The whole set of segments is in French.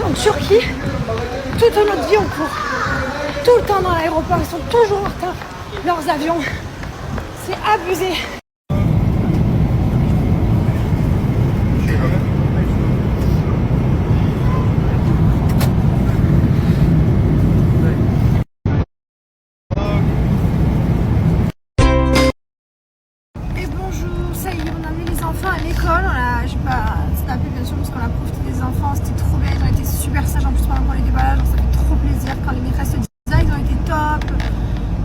En Turquie, toute notre vie on court. Tout le temps dans l'aéroport, ils sont toujours en retard. Leurs avions, c'est abusé. Et bonjour, ça y est, on a mis les enfants à l'école. J'ai pas snappé bien sûr parce qu'on a profité des enfants, c'était trop bien, ils ont été super sages en plus pendant les déballages, ça fait trop plaisir quand les maîtresses se disent ça, ils ont été top.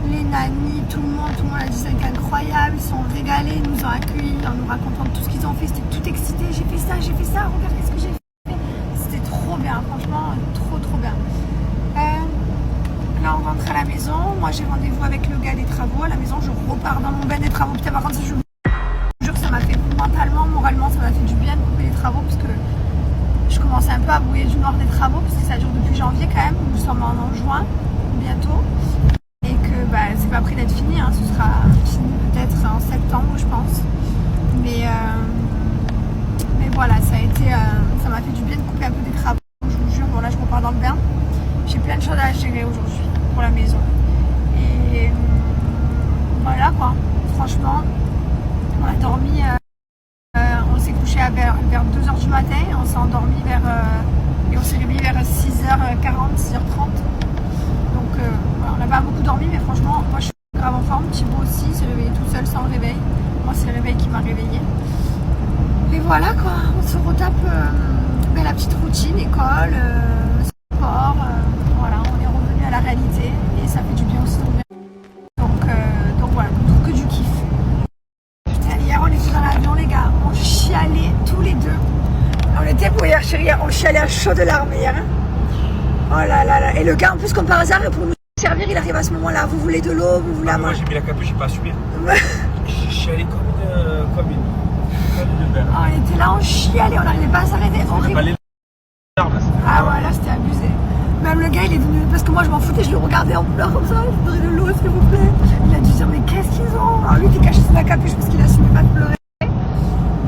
Les nannies, tout le monde a dit ça a été incroyable, ils sont régalés, ils nous ont accueillis en nous racontant tout ce qu'ils ont fait, c'était tout excité, j'ai fait ça, regarde qu'est-ce que j'ai fait. C'était trop bien, franchement, trop bien. Là on rentre à la maison, moi j'ai rendez-vous avec le gars des travaux, à la maison je repars dans mon bain des travaux, putain par contre je vous jure que ça m'a fait mentalement, moralement, ça m'a fait du bien de couper les travaux parce que je commençais un peu à brouiller du noir des travaux parce que ça dure depuis janvier quand même, nous sommes en juin bientôt. Et que c'est pas prêt d'être fini, hein. Ce sera fini peut-être en septembre je pense. Mais voilà, ça m'a fait du bien de couper un peu des travaux, je vous jure. Bon là je repars dans le bain. J'ai plein de choses à gérer aujourd'hui pour la maison. Et voilà quoi, franchement, on a dormi, on s'est couché vers 2h du matin, on s'est endormi et on s'est réveillé vers 6h40, 6h30. Donc on n'a pas beaucoup dormi, mais franchement, moi je suis grave en forme. Thibaut aussi s'est réveillé tout seul sans le réveil. Moi c'est le réveil qui m'a réveillé. Et voilà quoi, on se retape la petite routine, école, sport. Voilà, on est revenu à la réalité et ça fait du bien aussi de revenir. Donc voilà, que du kiff. Putain, hier on était dans l'avion les gars, on chialait tous les deux. On était pour hier chérie, on chialait à chaud de larmes hier. Hein. Oh là là là, et le gars en plus comme par hasard pour nous servir il arrive à ce moment là, vous voulez de l'eau, vous voulez à moi manger. j'ai mis la capuche, j'ai pas assumé. J'ai chialé comme une belle. Oh, on était là, on chialait, on n'arrivait pas à s'arrêter. Pas les larmes. Ah ouais là c'était abusé. Même le gars il est venu, parce que moi je m'en foutais, je le regardais en pleurs comme ça, je voudrais de l'eau s'il vous plaît. Il a dû dire mais qu'est-ce qu'ils ont. Alors lui il était caché sous la capuche parce qu'il assumait pas de pleurer.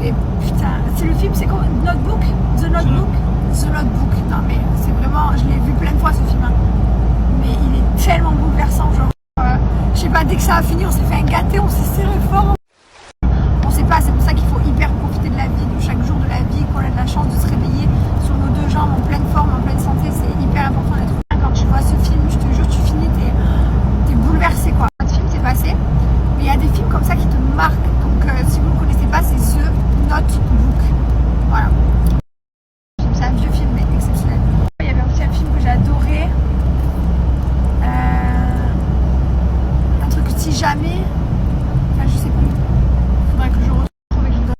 Mais putain, c'est le film, c'est quoi? Notebook? The Notebook? The Notebook, non mais c'est vraiment, je l'ai vu plein de fois ce film, hein. Mais il est tellement bouleversant, genre, je sais pas, dès que ça a fini, on s'est fait un gâté, on s'est serré fort. On sait pas, c'est pour ça qu'il faut hyper profiter de la vie, de chaque jour de la vie, qu'on a de la chance de se réveiller sur nos deux jambes, en pleine forme, en pleine santé, c'est hyper important d'être bien. Quand tu vois ce film, je te jure, tu finis, t'es bouleversé quoi. Ce film s'est passé, mais il y a des films comme ça qui te marquent, donc si vous ne connaissez pas, c'est The Notebook, voilà. C'est un vieux film mais exceptionnel. Il y avait aussi un film que j'ai adoré, un truc si jamais